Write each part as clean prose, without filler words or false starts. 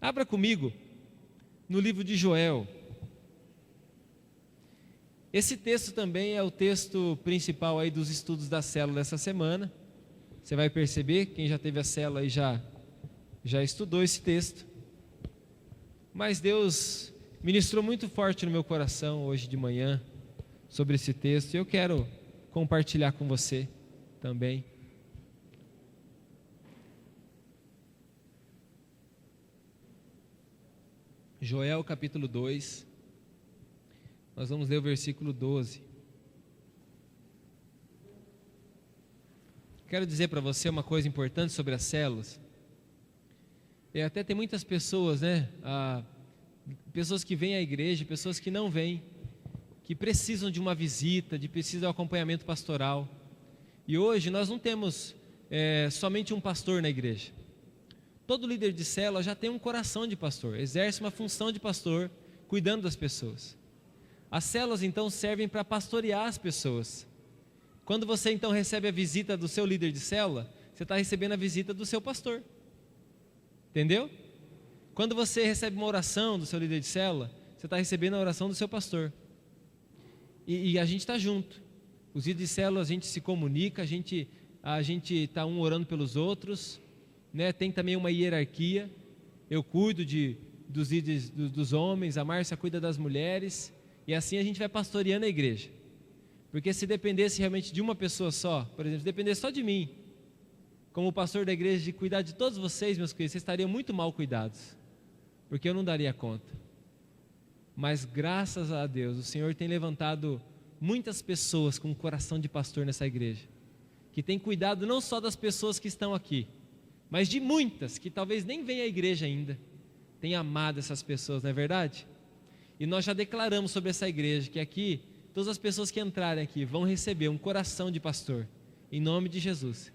Abra comigo no livro de Joel. Esse texto também é o texto principal aí dos estudos da célula dessa semana. Você vai perceber, quem já teve a célula aí já estudou esse texto. Mas Deus ministrou muito forte no meu coração hoje de manhã sobre esse texto, e eu quero compartilhar com você também. Joel capítulo 2, nós vamos ler o versículo 12. Quero dizer para você uma coisa importante sobre as células. Até tem muitas pessoas, pessoas que vêm à igreja, pessoas que não vêm, que precisam de uma visita, precisam de um acompanhamento pastoral. E hoje nós não temos somente um pastor na igreja. Todo líder de célula já tem um coração de pastor, exerce uma função de pastor, cuidando das pessoas. As células então servem para pastorear as pessoas. Quando você então recebe a visita do seu líder de célula, você está recebendo a visita do seu pastor. Entendeu? Quando você recebe uma oração do seu líder de célula, você está recebendo a oração do seu pastor. E a gente está junto. Os líderes de célula, a gente se comunica, a gente está um orando pelos outros, né? Tem também uma hierarquia. Eu cuido dos líderes dos homens, a Márcia cuida das mulheres, e assim a gente vai pastoreando a igreja. Porque se dependesse realmente de uma pessoa só, por exemplo, se dependesse só de mim, como pastor da igreja, de cuidar de todos vocês, meus queridos, vocês estariam muito mal cuidados, porque eu não daria conta. Mas graças a Deus, o Senhor tem levantado muitas pessoas com o coração de pastor nessa igreja, que tem cuidado não só das pessoas que estão aqui, mas de muitas que talvez nem venham à igreja ainda, tem amado essas pessoas, não é verdade? E nós já declaramos sobre essa igreja que aqui, todas as pessoas que entrarem aqui vão receber um coração de pastor, em nome de Jesus.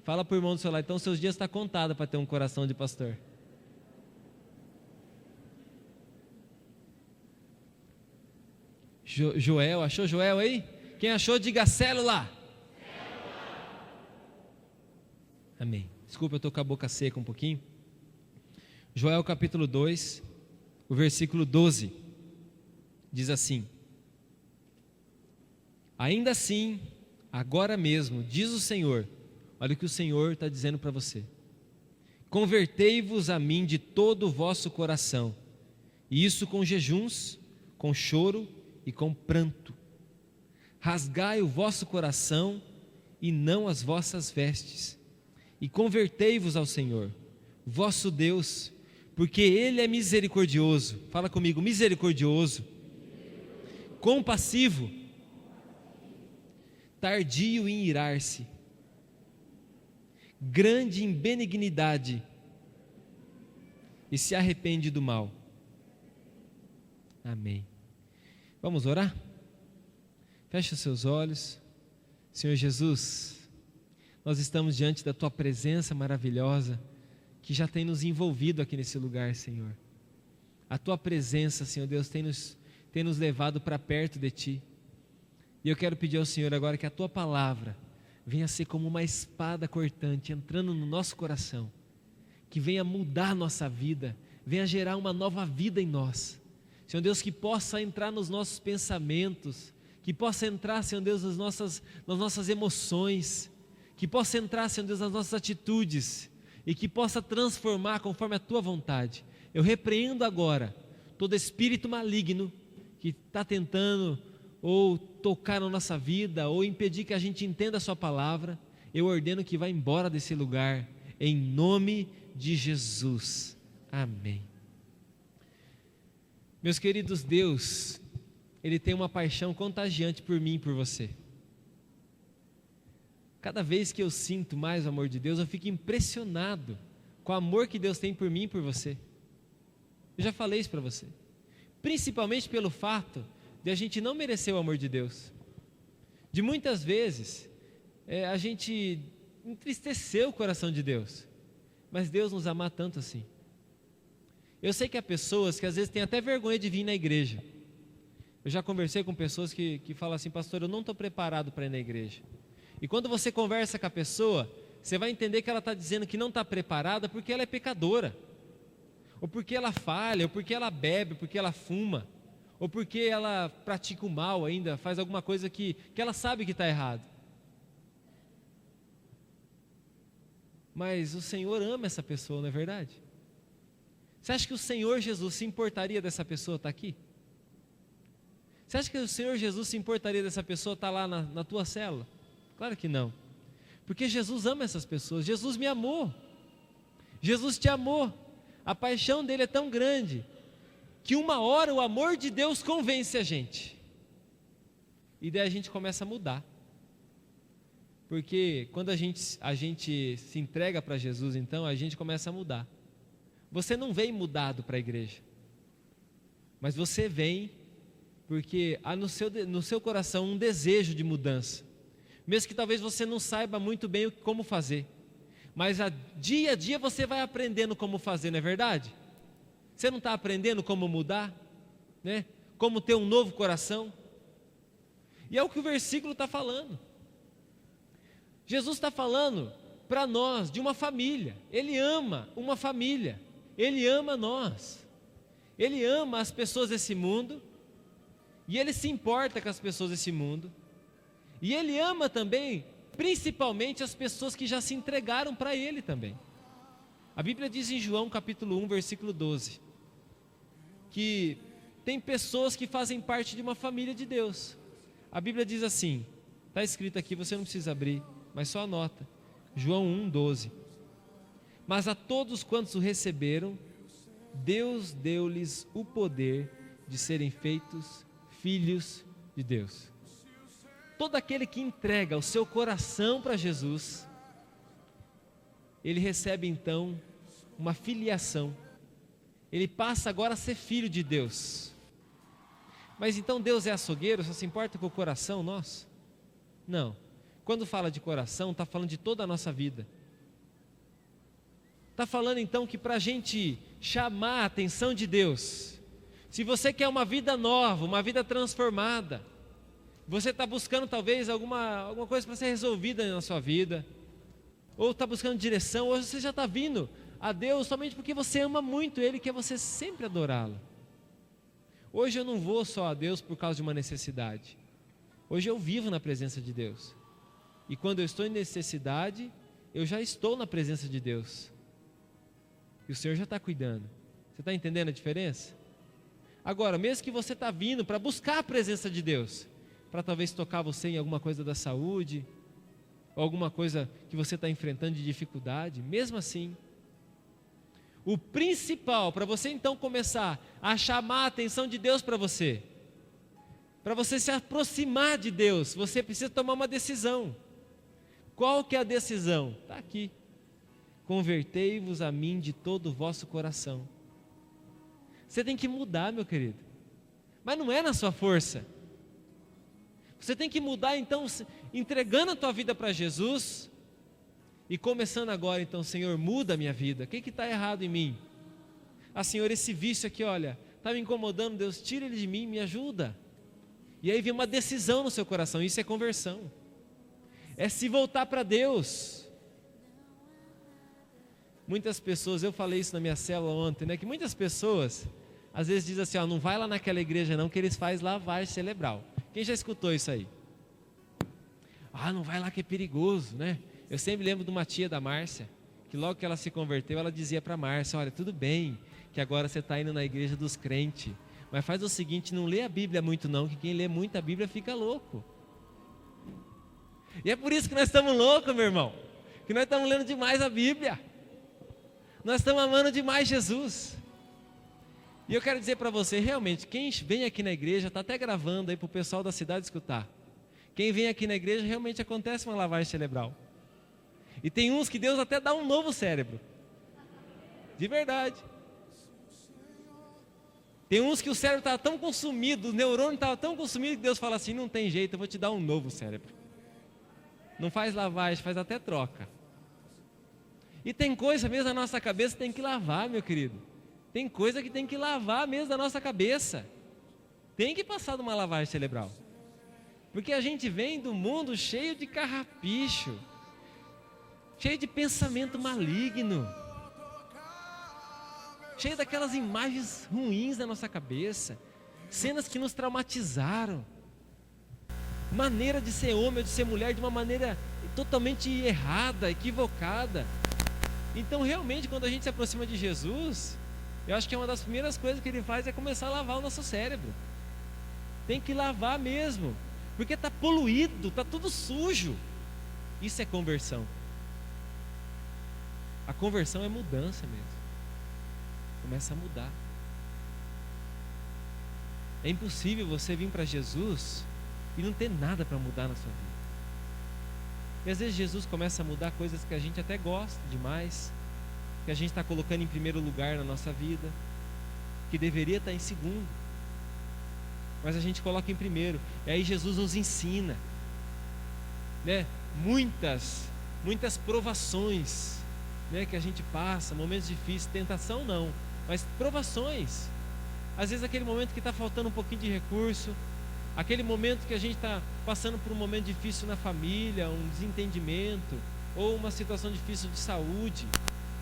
Fala para o irmão do seu lado, então seus dias estão contados para ter um coração de pastor. Joel, achou Joel aí? Quem achou, diga célula. Amém. Desculpa, eu estou com a boca seca um pouquinho. Joel capítulo 2, o versículo 12, diz assim: ainda assim, agora mesmo, diz o Senhor, olha o que o Senhor está dizendo para você: convertei-vos a mim de todo o vosso coração, e isso com jejuns, com choro e com pranto. Rasgai o vosso coração e não as vossas vestes, e convertei-vos ao Senhor, vosso Deus, porque Ele é misericordioso. Fala comigo, misericordioso, compassivo, tardio em irar-se, grande em benignidade, e se arrepende do mal. Amém. Vamos orar? Feche os seus olhos. Senhor Jesus, nós estamos diante da Tua presença maravilhosa, que já tem nos envolvido aqui nesse lugar, Senhor. A Tua presença, Senhor Deus, tem nos levado para perto de Ti. E eu quero pedir ao Senhor agora que a Tua palavra venha ser como uma espada cortante, entrando no nosso coração, que venha mudar a nossa vida, venha gerar uma nova vida em nós. Senhor Deus, que possa entrar nos nossos pensamentos, que possa entrar, Senhor Deus, nas nossas emoções, que possa entrar, Senhor Deus, nas nossas atitudes, e que possa transformar conforme a Tua vontade. Eu repreendo agora todo espírito maligno que está tentando ou tocar na nossa vida, ou impedir que a gente entenda a Sua palavra. Eu ordeno que vá embora desse lugar, em nome de Jesus. Amém. Meus queridos, Deus, Ele tem uma paixão contagiante por mim e por você. Cada vez que eu sinto mais o amor de Deus, eu fico impressionado com o amor que Deus tem por mim e por você. Eu já falei isso para você. Principalmente pelo fato de a gente não merecer o amor de Deus. De muitas vezes, a gente entristeceu o coração de Deus, mas Deus nos ama tanto assim. Eu sei que há pessoas que às vezes têm até vergonha de vir na igreja. Eu já conversei com pessoas que falam assim: pastor, eu não estou preparado para ir na igreja. E quando você conversa com a pessoa, você vai entender que ela está dizendo que não está preparada porque ela é pecadora, ou porque ela falha, ou porque ela bebe, ou porque ela fuma, ou porque ela pratica o mal ainda, faz alguma coisa que ela sabe que está errado. Mas o Senhor ama essa pessoa, não é verdade? Você acha que o Senhor Jesus se importaria dessa pessoa estar aqui? Você acha que o Senhor Jesus se importaria dessa pessoa estar lá na tua célula? Claro que não. Porque Jesus ama essas pessoas. Jesus me amou. Jesus te amou. A paixão dele é tão grande que uma hora o amor de Deus convence a gente. E daí a gente começa a mudar. Porque quando a gente se entrega para Jesus, então a gente começa a mudar. Você não vem mudado para a igreja, mas você vem porque há no seu coração um desejo de mudança, mesmo que talvez você não saiba muito bem como fazer, mas dia a dia você vai aprendendo como fazer, não é verdade? Você não está aprendendo como mudar, né? Como ter um novo coração, e é o que o versículo está falando. Jesus está falando para nós de uma família. Ele ama uma família, Ele ama nós, Ele ama as pessoas desse mundo, e Ele se importa com as pessoas desse mundo, e Ele ama também, principalmente as pessoas que já se entregaram para Ele também. A Bíblia diz em João capítulo 1, versículo 12, que tem pessoas que fazem parte de uma família de Deus. A Bíblia diz assim, está escrito aqui, você não precisa abrir, mas só anota, João 1, 12. Mas a todos quantos o receberam, Deus deu-lhes o poder de serem feitos filhos de Deus. Todo aquele que entrega o seu coração para Jesus, ele recebe então uma filiação, ele passa agora a ser filho de Deus. Mas então Deus é açougueiro, só se importa com o coração nosso? Não, quando fala de coração, está falando de toda a nossa vida. Está falando então que para a gente chamar a atenção de Deus, se você quer uma vida nova, uma vida transformada, você está buscando talvez alguma coisa para ser resolvida na sua vida, ou está buscando direção, ou você já está vindo a Deus somente porque você ama muito Ele, quer você sempre adorá-lo. Hoje eu não vou só a Deus por causa de uma necessidade, hoje eu vivo na presença de Deus, e quando eu estou em necessidade, eu já estou na presença de Deus, e o Senhor já está cuidando. Você está entendendo a diferença? Agora, mesmo que você está vindo para buscar a presença de Deus, para talvez tocar você em alguma coisa da saúde, ou alguma coisa que você está enfrentando de dificuldade, mesmo assim, o principal para você então começar a chamar a atenção de Deus para você se aproximar de Deus, você precisa tomar uma decisão. Qual que é a decisão? Está aqui. Convertei-vos a mim de todo o vosso coração. Você tem que mudar, meu querido, mas não é na sua força. Você tem que mudar então, entregando a tua vida para Jesus, e começando agora então, Senhor, muda a minha vida, o que está errado em mim? Ah, Senhor, esse vício aqui, olha, está me incomodando, Deus, tira ele de mim, me ajuda. E aí vem uma decisão no seu coração, isso é conversão, é se voltar para Deus. Muitas pessoas, eu falei isso na minha célula ontem, né, que muitas pessoas, às vezes dizem assim, ó, não vai lá naquela igreja não, que eles fazem lavagem cerebral. Quem já escutou isso aí? Ah, não vai lá que é perigoso, né? Eu sempre lembro de uma tia da Márcia, que logo que ela se converteu, ela dizia para a Márcia, olha, tudo bem, que agora você está indo na igreja dos crentes, mas faz o seguinte, não lê a Bíblia muito não, que quem lê muito a Bíblia fica louco. E é por isso que nós estamos loucos, meu irmão, que nós estamos lendo demais a Bíblia, nós estamos amando demais Jesus. E eu quero dizer para você, realmente, quem vem aqui na igreja, está até gravando aí para o pessoal da cidade escutar, quem vem aqui na igreja, realmente acontece uma lavagem cerebral. E tem uns que Deus até dá um novo cérebro, de verdade. Tem uns que o cérebro estava tão consumido, o neurônio estava tão consumido, que Deus fala assim, não tem jeito, eu vou te dar um novo cérebro. Não faz lavagem, faz até troca. E tem coisa mesmo na nossa cabeça que tem que lavar, meu querido. Tem coisa que tem que lavar mesmo da nossa cabeça. Tem que passar de uma lavagem cerebral. Porque a gente vem do mundo cheio de carrapicho, cheio de pensamento maligno, cheia daquelas imagens ruins na nossa cabeça, cenas que nos traumatizaram, maneira de ser homem ou de ser mulher de uma maneira totalmente errada, equivocada. Então realmente quando a gente se aproxima de Jesus, eu acho que uma das primeiras coisas que Ele faz é começar a lavar o nosso cérebro. Tem que lavar mesmo, porque está poluído, está tudo sujo. Isso é conversão. A conversão é mudança mesmo. Começa a mudar. É impossível você vir para Jesus e não ter nada para mudar na sua vida. E às vezes Jesus começa a mudar coisas que a gente até gosta demais, que a gente está colocando em primeiro lugar na nossa vida, que deveria estar em segundo, mas a gente coloca em primeiro. E aí Jesus nos ensina, né? Muitas provações, né, que a gente passa, momentos difíceis, tentação não, mas provações. Às vezes aquele momento que está faltando um pouquinho de recurso, aquele momento que a gente está passando por um momento difícil na família, um desentendimento, ou uma situação difícil de saúde.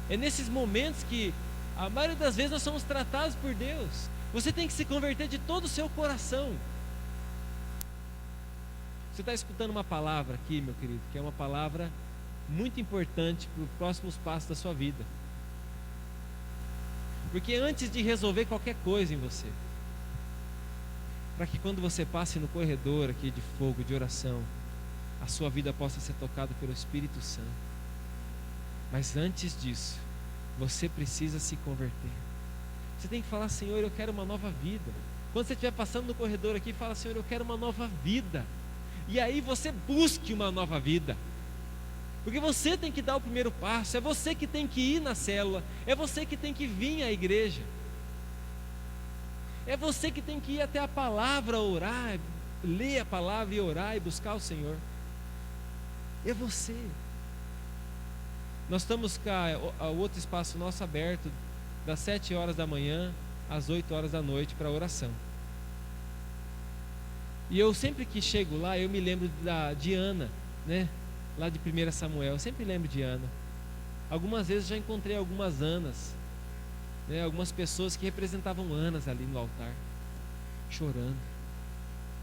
É nesses momentos que a maioria das vezes nós somos tratados por Deus. Você tem que se converter de todo o seu coração. Você está escutando uma palavra aqui, meu querido, que é uma palavra muito importante para os próximos passos da sua vida. Porque antes de resolver qualquer coisa em você, para que quando você passe no corredor aqui de fogo, de oração, a sua vida possa ser tocada pelo Espírito Santo. Mas antes disso, você precisa se converter. Você tem que falar: Senhor, eu quero uma nova vida. Quando você estiver passando no corredor aqui, fala: Senhor, eu quero uma nova vida. E aí você busque uma nova vida. Porque você tem que dar o primeiro passo. É você que tem que ir na célula. É você que tem que vir à igreja. É você que tem que ir até a palavra, orar, ler a palavra e orar e buscar o Senhor. É você. Nós estamos com o outro espaço nosso aberto das 7 horas da manhã às 8 horas da noite para oração. E eu sempre que chego lá, eu me lembro de Ana, né? Lá de 1 Samuel, eu sempre lembro de Ana. Algumas vezes já encontrei algumas Anas, né? Algumas pessoas que representavam Anas ali no altar, chorando,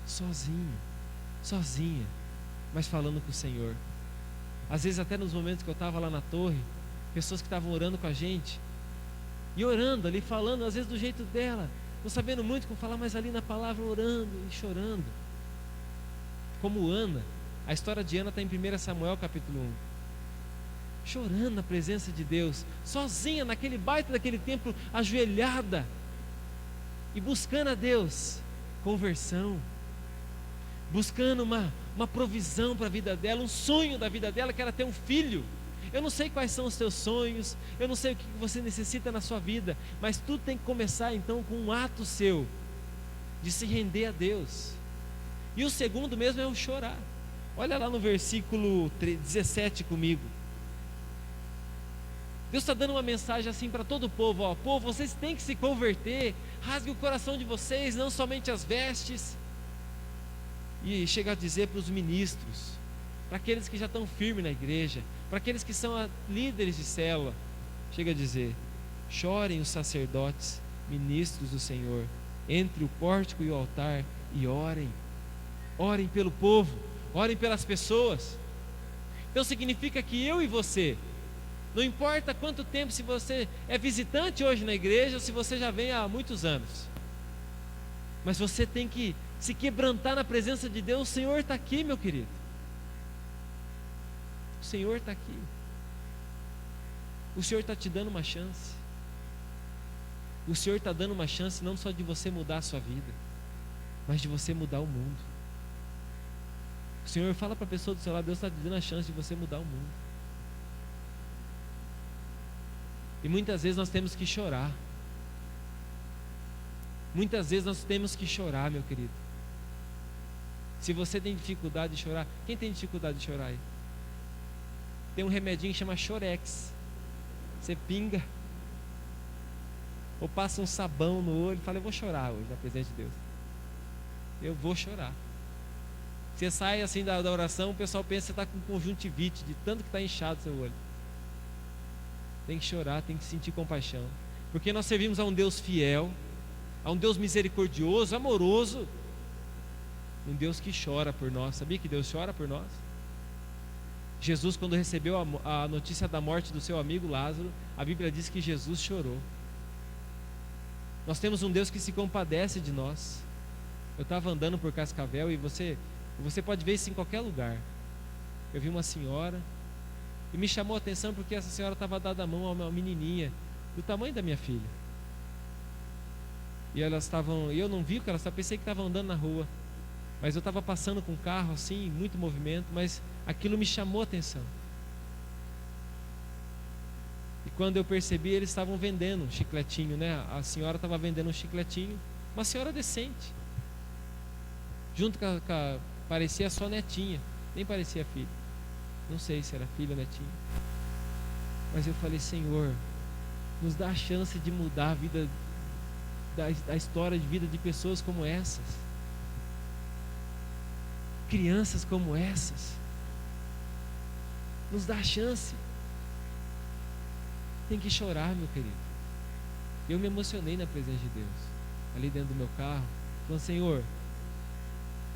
sozinha, mas falando com o Senhor. Às vezes até nos momentos que eu estava lá na torre, pessoas que estavam orando com a gente, e orando ali, falando, às vezes do jeito dela, não sabendo muito como falar, mas ali na palavra orando e chorando. Como Ana, a história de Ana está em 1 Samuel capítulo 1. Chorando na presença de Deus, sozinha naquele baita daquele templo, ajoelhada, e buscando a Deus, conversão, buscando uma provisão para a vida dela, um sonho da vida dela, que era ter um filho. Eu não sei quais são os teus sonhos, eu não sei o que você necessita na sua vida, mas tudo tem que começar então com um ato seu, de se render a Deus. E o segundo mesmo é o chorar. Olha lá no versículo 17 comigo. Deus está dando uma mensagem assim para todo o povo: ó, povo, vocês têm que se converter, rasgue o coração de vocês, não somente as vestes. E chega a dizer para os ministros, para aqueles que já estão firmes na igreja, para aqueles que são líderes de célula, chega a dizer: chorem os sacerdotes, ministros do Senhor, entre o pórtico e o altar, e orem pelo povo, orem pelas pessoas. Então significa que eu e você, não importa quanto tempo, se você é visitante hoje na igreja ou se você já vem há muitos anos, mas você tem que se quebrantar na presença de Deus. O Senhor está aqui, meu querido. O Senhor está aqui. O Senhor está te dando uma chance. O Senhor está dando uma chance não só de você mudar a sua vida, mas de você mudar o mundo. O Senhor fala para a pessoa do seu lado: Deus está te dando a chance de você mudar o mundo. E muitas vezes nós temos que chorar. Muitas vezes nós temos que chorar, meu querido. Se você tem dificuldade de chorar, quem tem dificuldade de chorar aí? Tem um remedinho que chama Chorex. Você pinga, ou passa um sabão no olho e fala: eu vou chorar hoje na presença de Deus. Eu vou chorar. Você sai assim da oração, o pessoal pensa que você está com conjuntivite, de tanto que está inchado o seu olho. Tem que chorar, tem que sentir compaixão. porque nós servimos a um Deus fiel, a um Deus misericordioso, amoroso, um Deus que chora por nós. Sabia que Deus chora por nós? Jesus, quando recebeu a notícia da morte do seu amigo Lázaro, a Bíblia diz que Jesus chorou. Nós temos um Deus que se compadece de nós. Eu estava andando por Cascavel e você pode ver isso em qualquer lugar. Eu vi uma senhora e me chamou a atenção porque essa senhora estava dando a mão a uma menininha do tamanho da minha filha. E eu não vi o que elas estavam, pensei que estavam andando na rua, mas eu estava passando com o carro assim, muito movimento, mas aquilo me chamou a atenção. E quando eu percebi, eles estavam vendendo um chicletinho, né? A senhora estava vendendo um chicletinho, uma senhora decente, junto com parecia só netinha, nem parecia filha, não sei se era filha ou netinha, mas eu falei: Senhor, nos dá a chance de mudar a vida, da história de vida de pessoas como essas, crianças como essas, nos dá a chance. Tem que chorar, meu querido. Eu me emocionei na presença de Deus, ali dentro do meu carro, falando: Senhor,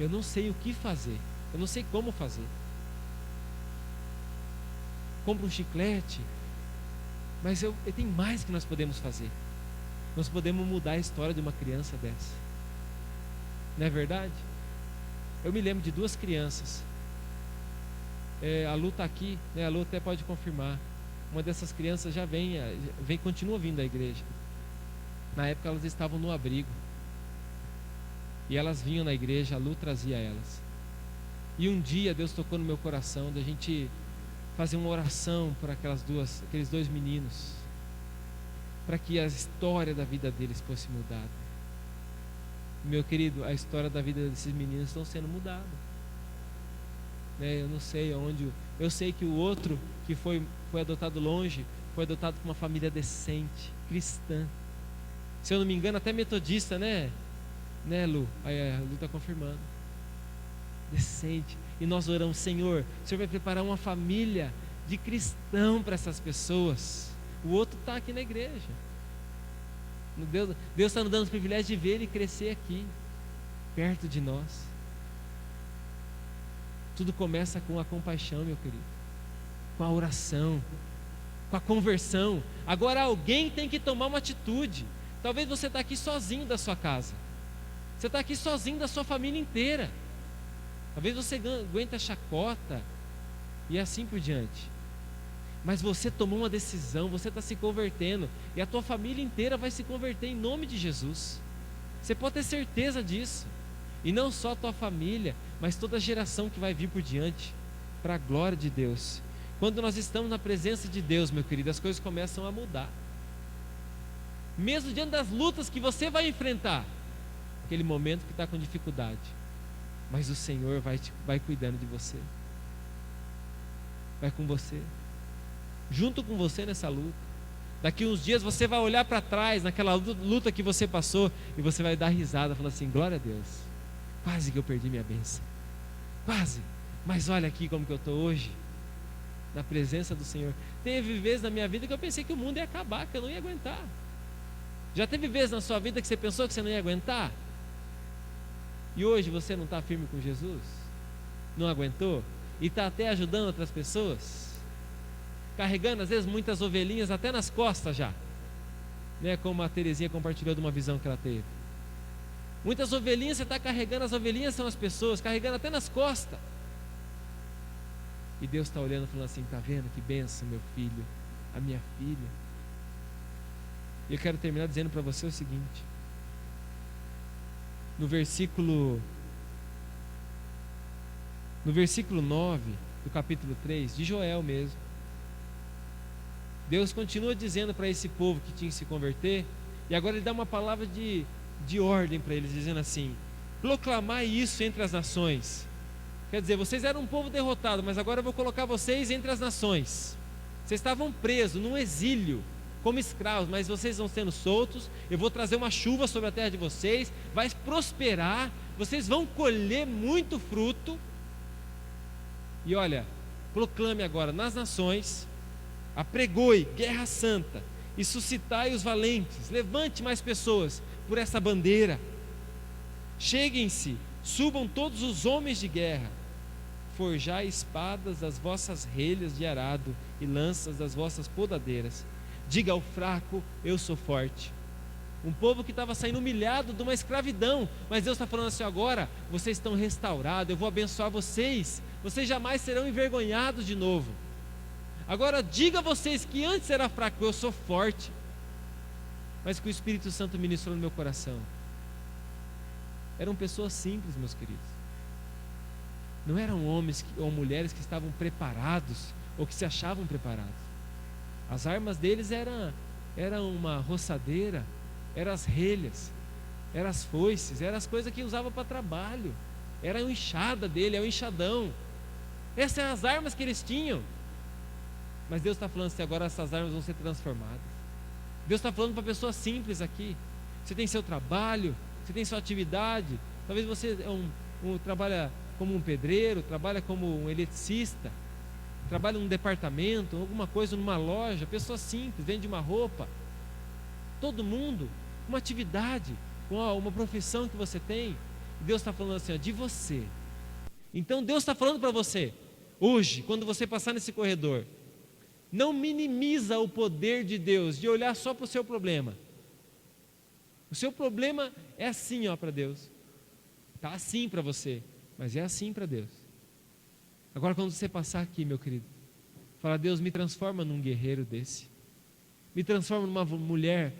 eu não sei o que fazer, eu não sei como fazer. Compra um chiclete, mas tem mais que nós podemos fazer. Nós podemos mudar a história de uma criança dessa, não é verdade? Eu me lembro de duas crianças, a Lu está aqui, né? A Lu até pode confirmar. Uma dessas crianças já continua vindo à igreja. Na época elas estavam no abrigo, e elas vinham na igreja, a Lu trazia elas. E um dia Deus tocou no meu coração da gente fazer uma oração por aqueles dois meninos, para que a história da vida deles fosse mudada. Meu querido, a história da vida desses meninos estão sendo mudada, né? Eu não sei aonde. Eu sei que o outro que foi adotado longe, foi adotado por uma família decente, cristã. Se eu não me engano, até metodista, né, Lu? Aí a Lu está confirmando. Decente. E nós oramos: Senhor, o Senhor vai preparar uma família de cristão para essas pessoas. O outro está aqui na igreja. Deus está nos dando o privilégio de ver ele crescer aqui, perto de nós. Tudo começa com a compaixão, meu querido, com a oração, com a conversão. Agora alguém tem que tomar uma atitude. Talvez você está aqui sozinho da sua casa, você está aqui sozinho da sua família inteira. Talvez você aguenta a chacota e assim por diante. Mas você tomou uma decisão, você está se convertendo, e a tua família inteira vai se converter em nome de Jesus. Você pode ter certeza disso. E não só a tua família, mas toda a geração que vai vir por diante, para a glória de Deus. Quando nós estamos na presença de Deus, meu querido, as coisas começam a mudar. Mesmo diante das lutas que você vai enfrentar, aquele momento que está com dificuldade, mas o Senhor vai cuidando de você, vai com você, junto com você nessa luta. Daqui uns dias você vai olhar para trás naquela luta que você passou, e você vai dar risada, falando assim: glória a Deus, quase que eu perdi minha bênção, quase, mas olha aqui como que eu estou hoje, na presença do Senhor. Teve vezes na minha vida que eu pensei que o mundo ia acabar, que eu não ia aguentar. Já teve vezes na sua vida que você pensou que você não ia aguentar? E hoje você não está firme com Jesus? Não aguentou? E está até ajudando outras pessoas? Carregando às vezes muitas ovelhinhas até nas costas já, né? Como a Terezinha compartilhou de uma visão que ela teve. Muitas ovelhinhas você está carregando, as ovelhinhas são as pessoas, carregando até nas costas. E Deus está olhando e falando assim: está vendo que bênção, meu filho, a minha filha. E eu quero terminar dizendo para você o seguinte: no versículo 9 do capítulo 3 de Joel mesmo, Deus continua dizendo para esse povo que tinha que se converter, e agora Ele dá uma palavra de ordem para eles, dizendo assim: proclamai isso entre as nações. Quer dizer, vocês eram um povo derrotado, mas agora eu vou colocar vocês entre as nações. Vocês estavam presos num exílio como escravos, mas vocês vão sendo soltos. Eu vou trazer uma chuva sobre a terra de vocês, vai prosperar, vocês vão colher muito fruto. E olha, proclame agora nas nações, apregoe guerra santa, e suscitai os valentes. Levante mais pessoas por essa bandeira. Cheguem-se, subam todos os homens de guerra. Forjai espadas das vossas relhas de arado e lanças das vossas podadeiras. Diga ao fraco, eu sou forte. Um povo que estava saindo humilhado de uma escravidão, mas Deus está falando assim: agora vocês estão restaurados, eu vou abençoar vocês, vocês jamais serão envergonhados de novo. Agora diga a vocês que antes era fraco, eu sou forte. Mas que o Espírito Santo ministrou no meu coração. Eram pessoas simples, meus queridos. Não eram homens ou mulheres que estavam preparados ou que se achavam preparados. As armas deles eram uma roçadeira, eram as relhas, eram as foices, eram as coisas que usava para trabalho, era a enxada dele, é o enxadão. Essas eram as armas que eles tinham. Mas Deus está falando assim: agora essas armas vão ser transformadas. Deus está falando para pessoas simples aqui. Você tem seu trabalho, você tem sua atividade. Talvez você trabalha como um pedreiro, trabalha como um eletricista, trabalha num departamento, alguma coisa numa loja. Pessoa simples, vende uma roupa. Todo mundo, uma atividade, uma profissão que você tem. E Deus está falando assim, ó, de você. Então Deus está falando para você, hoje, quando você passar nesse corredor, não minimiza o poder de Deus, de olhar só para o seu problema. O seu problema é assim, ó, para Deus. Está assim para você, mas é assim para Deus. Agora quando você passar aqui, meu querido, fala: Deus, me transforma num guerreiro desse. Me transforma numa mulher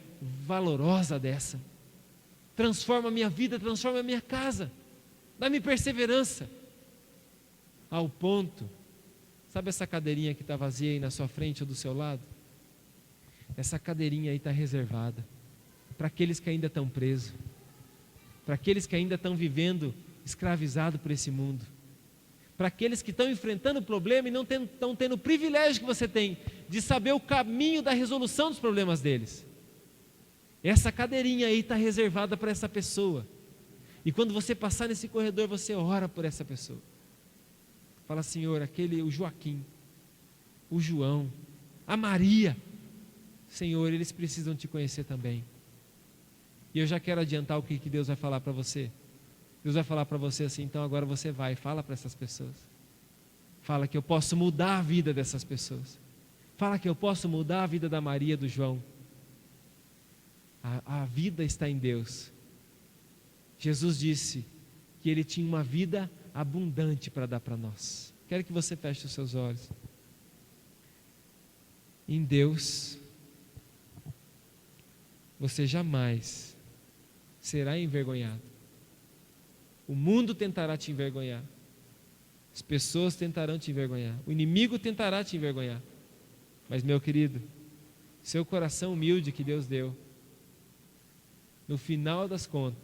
valorosa dessa. Transforma a minha vida, transforma a minha casa. Dá-me perseverança. Ao ponto, sabe essa cadeirinha que está vazia aí na sua frente ou do seu lado? Essa cadeirinha aí está reservada para aqueles que ainda estão presos, para aqueles que ainda estão vivendo escravizados por esse mundo, para aqueles que estão enfrentando o problema e não estão tendo o privilégio que você tem de saber o caminho da resolução dos problemas deles. Essa cadeirinha aí está reservada para essa pessoa. E quando você passar nesse corredor, você ora por essa pessoa. Fala: Senhor, o Joaquim, o João, a Maria, Senhor, eles precisam te conhecer também. E eu já quero adiantar o que Deus vai falar para você. Deus vai falar para você assim: então agora você vai, fala para essas pessoas. Fala que eu posso mudar a vida dessas pessoas. Fala que eu posso mudar a vida da Maria, do João. A vida está em Deus. Jesus disse que Ele tinha uma vida abundante para dar para nós. Quero que você feche os seus olhos. Em Deus, você jamais será envergonhado. O mundo tentará te envergonhar. As pessoas tentarão te envergonhar. O inimigo tentará te envergonhar. Mas, meu querido, seu coração humilde que Deus deu, no final das contas,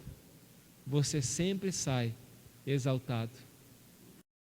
você sempre sai exaltado.